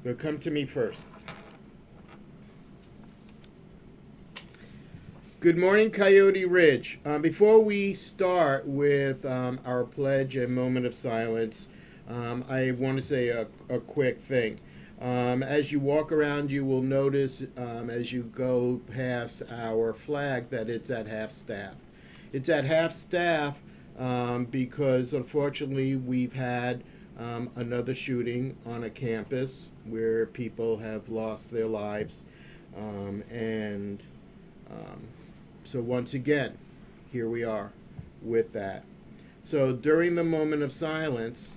But come to me first. Good morning, Coyote Ridge. Before we start with our pledge and moment of silence, I want to say a quick thing. As you walk around, you will notice as you go past our flag that it's at half staff. It's at half staff because unfortunately we've had another shooting on a campus where people have lost their lives. So once again, here we are with that. So during the moment of silence,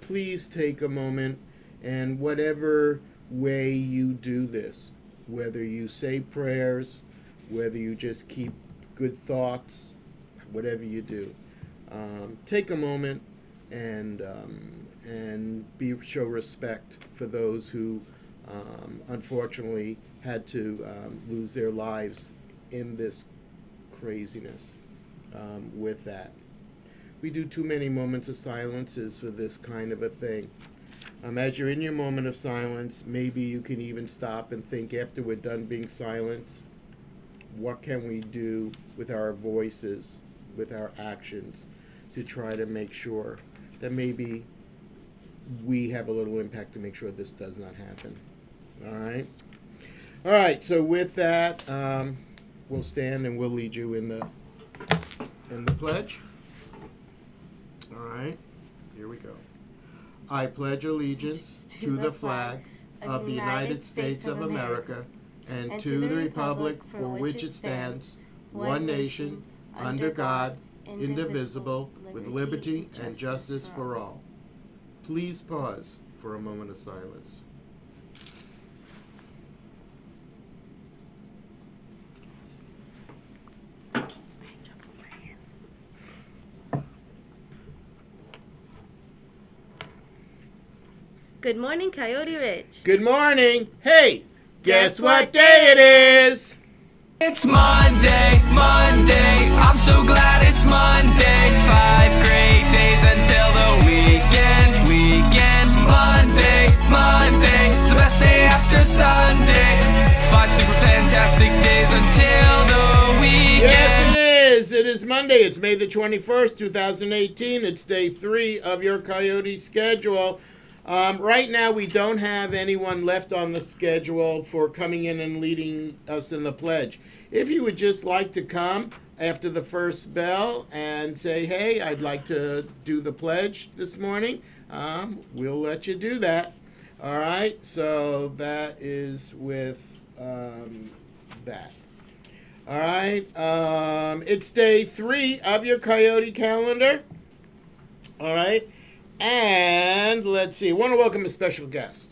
please take a moment, and whatever way you do this, whether you say prayers, whether you just keep good thoughts, whatever you do, take a moment and show respect for those who unfortunately had to lose their lives in this craziness. With that, we do too many moments of silences for this kind of a thing. As you're in your moment of silence, maybe you can even stop and think after we're done being silent, what can we do with our voices, with our actions, to try to make sure that maybe we have a little impact to make sure this does not happen. All right, so with that, we'll stand and we'll lead you in the pledge. All right, here we go. I pledge allegiance to the flag of the United States of America and to the republic for which it stands, one nation, under God, indivisible, with liberty and justice for all. Please pause for a moment of silence. Good morning, Coyote Ridge. Good morning. Hey, guess what day it is? It's Monday, Monday. I'm so glad it's Monday. 5 great days until the weekend. Monday, Monday. It's the best day after Sunday. 5 super fantastic days until the weekend. Yes, it is. It is Monday. It's May the 21st, 2018. It's day 3 of your Coyote schedule. Right now, we don't have anyone left on the schedule for coming in and leading us in the pledge. If you would just like to come after the first bell and say, hey, I'd like to do the pledge this morning, we'll let you do that. All right, so that is with that. All right, it's day 3 of your Coyote calendar. All right. And let's see, I want to welcome a special guest,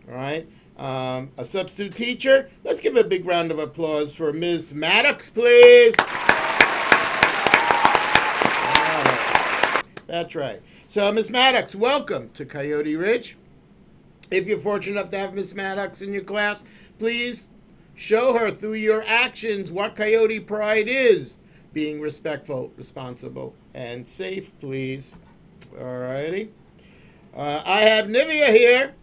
all right? A substitute teacher. Let's give a big round of applause for Ms. Maddox, please. That's right. So, Ms. Maddox, welcome to Coyote Ridge. If you're fortunate enough to have Ms. Maddox in your class, please show her through your actions what Coyote pride is. Being respectful, responsible, and safe, please. Alrighty. I have Nivea here,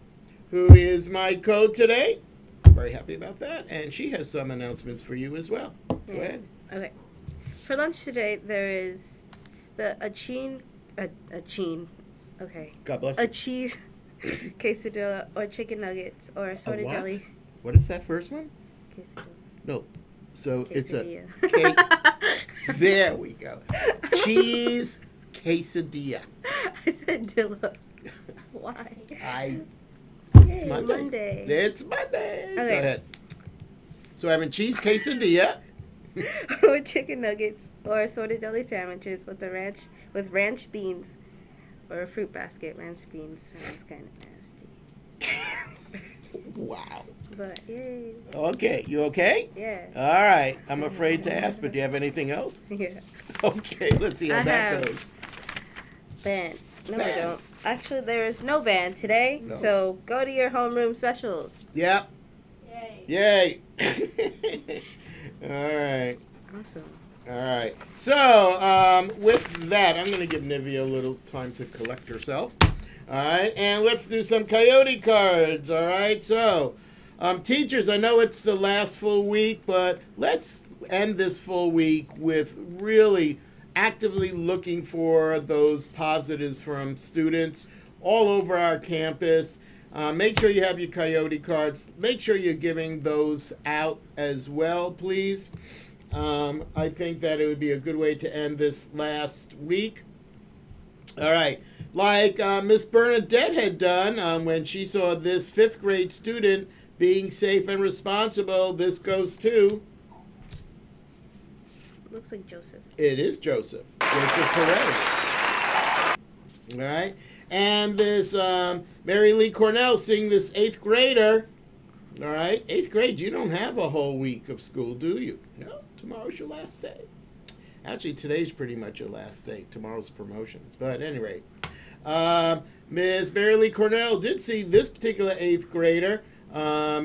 who is my code today. Very happy about that. And she has some announcements for you as well. Go ahead. Okay. For lunch today, there is a cheese quesadilla or chicken nuggets or assorted deli. What is that first one? Quesadilla. No. So Quesadilla. It's a there we go. Cheese quesadilla. I said dilla. Why? It's Monday. It's Monday. Okay. Go ahead. So having cheese quesadilla. With chicken nuggets or assorted deli sandwiches with ranch beans or a fruit basket. Ranch beans sounds kind of nasty. Wow. But yay. Okay, you okay? Yeah. All right. I'm afraid to ask, but do you have anything else? Yeah. Okay, let's see how that goes. Band. No, I don't. Actually, there is no band today, so go to your homeroom specials. Yep. Yay. All right. Awesome. All right. So, with that, I'm going to give Nivea a little time to collect herself. All right, and let's do some Coyote cards. All right, so teachers, I know it's the last full week, but let's end this full week with really actively looking for those positives from students all over our campus. Make sure you have your Coyote cards. Make sure you're giving those out as well, please. I think that it would be a good way to end this last week. All right. Like Miss Bernadette had done when she saw this 5th grade student being safe and responsible, this goes to... Looks like Joseph. It is Joseph. Joseph Perez. All right. And this Mary Lee Cornell seeing this 8th grader. All right. 8th grade, you don't have a whole week of school, do you? No. Tomorrow's your last day. Actually, today's pretty much your last day. Tomorrow's promotion. But at any rate. Ms. Mary Lee Cornell did see this particular 8th grader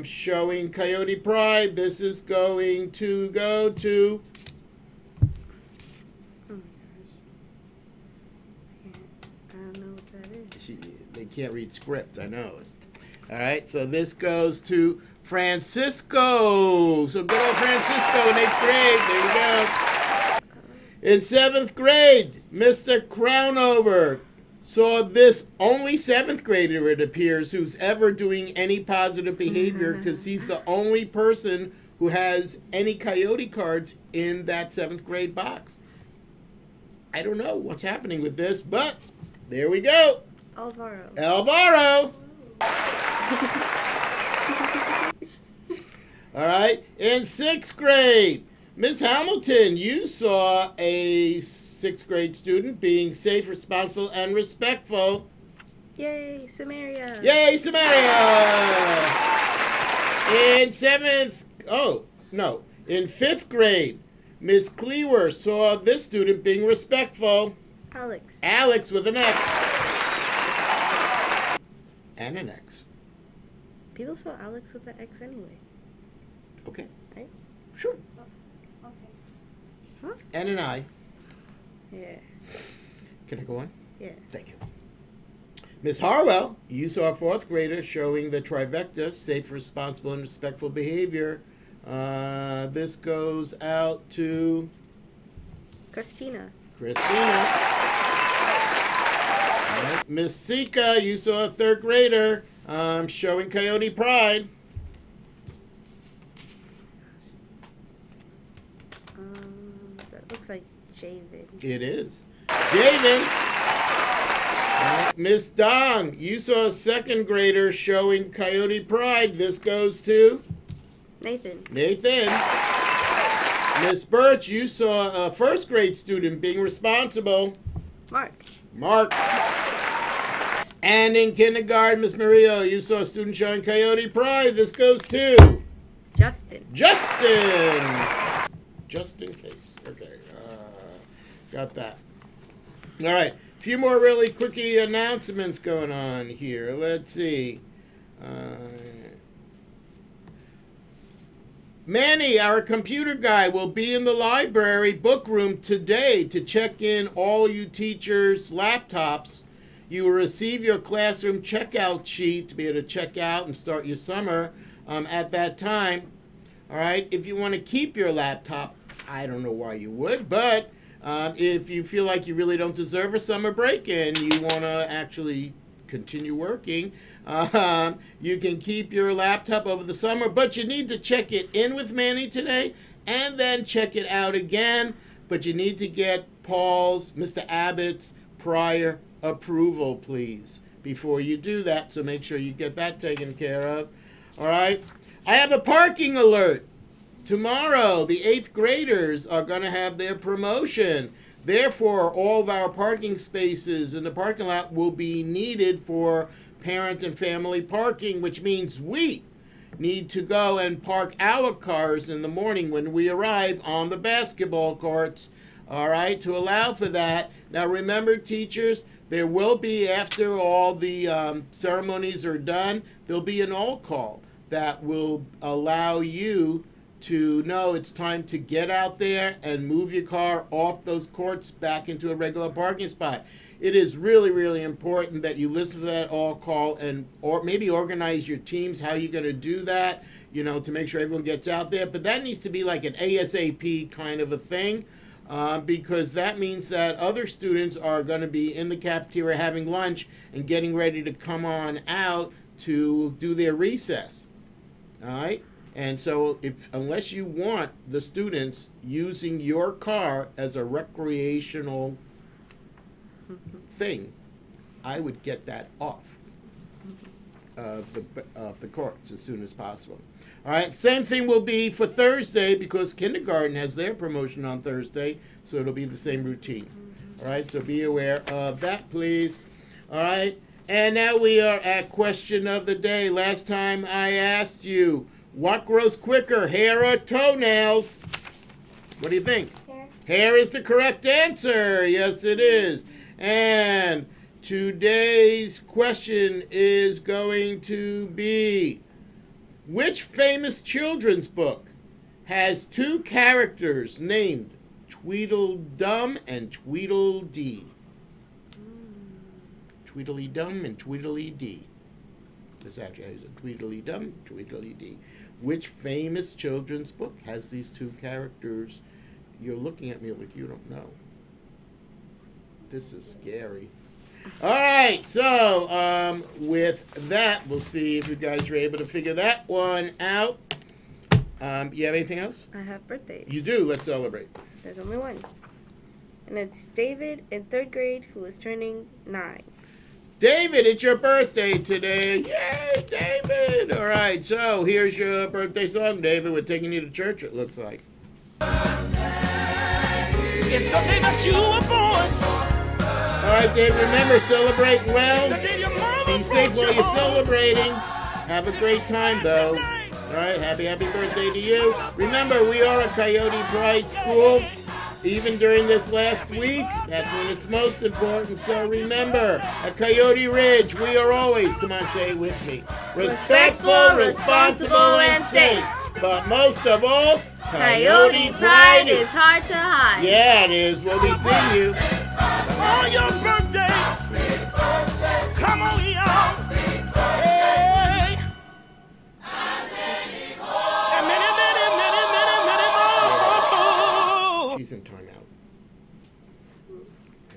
showing Coyote Pride. This is going to go to... Oh my gosh. I don't know what that is. They can't read script, I know. All right, so this goes to Francisco. So good old Francisco in 8th grade. There we go. In 7th grade, Mr. Crownover saw this only 7th grader, it appears, who's ever doing any positive behavior, because he's the only person who has any Coyote cards in that 7th grade box. I don't know what's happening with this, but there we go. Alvaro. Alvaro. All right. In 6th grade, Miss Hamilton, you saw a 6th grade student being safe, responsible, and respectful. Yay, Samaria. Yay, Samaria. In 5th grade, Miss Cleaver saw this student being respectful. Alex. Alex with an X. And an X. People spell Alex with an X anyway. Okay. Right? Sure. Okay. Huh? And an I. Yeah. Can I go on? Yeah. Thank you. Miss Harwell, you saw a 4th grader showing the trifecta, safe, responsible, and respectful behavior. This goes out to Christina. Christina. All right. Miss Sika, you saw a 3rd grader showing Coyote Pride. That looks like Javid. It is. David. Miss Dong, you saw a 2nd grader showing Coyote Pride. This goes to Nathan. Nathan. Miss Birch, you saw a 1st grade student being responsible. Mark. Mark. And in kindergarten, Miss Maria, you saw a student showing Coyote Pride. This goes to Justin. Justin. Just in case. Okay. Got that. All right. A few more really quickie announcements going on here. Let's see. Manny, our computer guy, will be in the library book room today to check in all you teachers' laptops. You will receive your classroom checkout sheet to be able to check out and start your summer at that time. All right. If you want to keep your laptop, I don't know why you would, but if you feel like you really don't deserve a summer break and you want to actually continue working, you can keep your laptop over the summer, but you need to check it in with Manny today and then check it out again. But you need to get Paul's, Mr. Abbott's prior approval, please, before you do that. So make sure you get that taken care of. All right. I have a parking alert. Tomorrow, the 8th graders are going to have their promotion. Therefore, all of our parking spaces in the parking lot will be needed for parent and family parking, which means we need to go and park our cars in the morning when we arrive on the basketball courts, all right, to allow for that. Now, remember, teachers, there will be, after all the ceremonies are done, there'll be an all call that will allow you to know it's time to get out there and move your car off those courts back into a regular parking spot. it is really, really important that you listen to that all call and or maybe organize your teams, how you're going to do that, you know, to make sure everyone gets out there. But that needs to be like an ASAP kind of a thing. Because that means that other students are going to be in the cafeteria having lunch and getting ready to come on out to do their recess. All right? And so unless you want the students using your car as a recreational thing, I would get that off the courts as soon as possible. All right, same thing will be for Thursday because kindergarten has their promotion on Thursday, so it'll be the same routine. All right, so be aware of that, please. All right, and now we are at question of the day. Last time I asked you, what grows quicker, hair or toenails? What do you think? Hair. Hair is the correct answer. Yes, it is. And today's question is going to be, which famous children's book has two characters named Tweedledum and Tweedledee? Tweedledum and Tweedledee. This actually has a Tweedledum, Tweedledee. Which famous children's book has these two characters? You're looking at me like you don't know. This is scary. All right, so with that, we'll see if you guys are able to figure that one out. You have anything else? I have birthdays. You do. Let's celebrate. There's only one. And it's David in 3rd grade who is turning 9. David, it's your birthday today. Yay, David. All right, so here's your birthday song, David. We're taking you to church, it looks like. It's the day that you were born. All right, Dave, remember, celebrate well. Be safe while you're celebrating. Have a great time, though. All right, happy birthday to you. Remember, we are a Coyote Pride school. Even during this last week, that's when it's most important. So remember, at Coyote Ridge, we are always, come on, say it with me, respectful, responsible, and safe. But most of all, Coyote Pride is hard to hide. Yeah, it is. We'll be seeing you. On your birthday, come on, y'all. Hey. And many more. She's in timeout.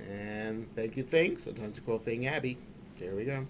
And thank you, Thing. Sometimes we call Thing Abby. There we go.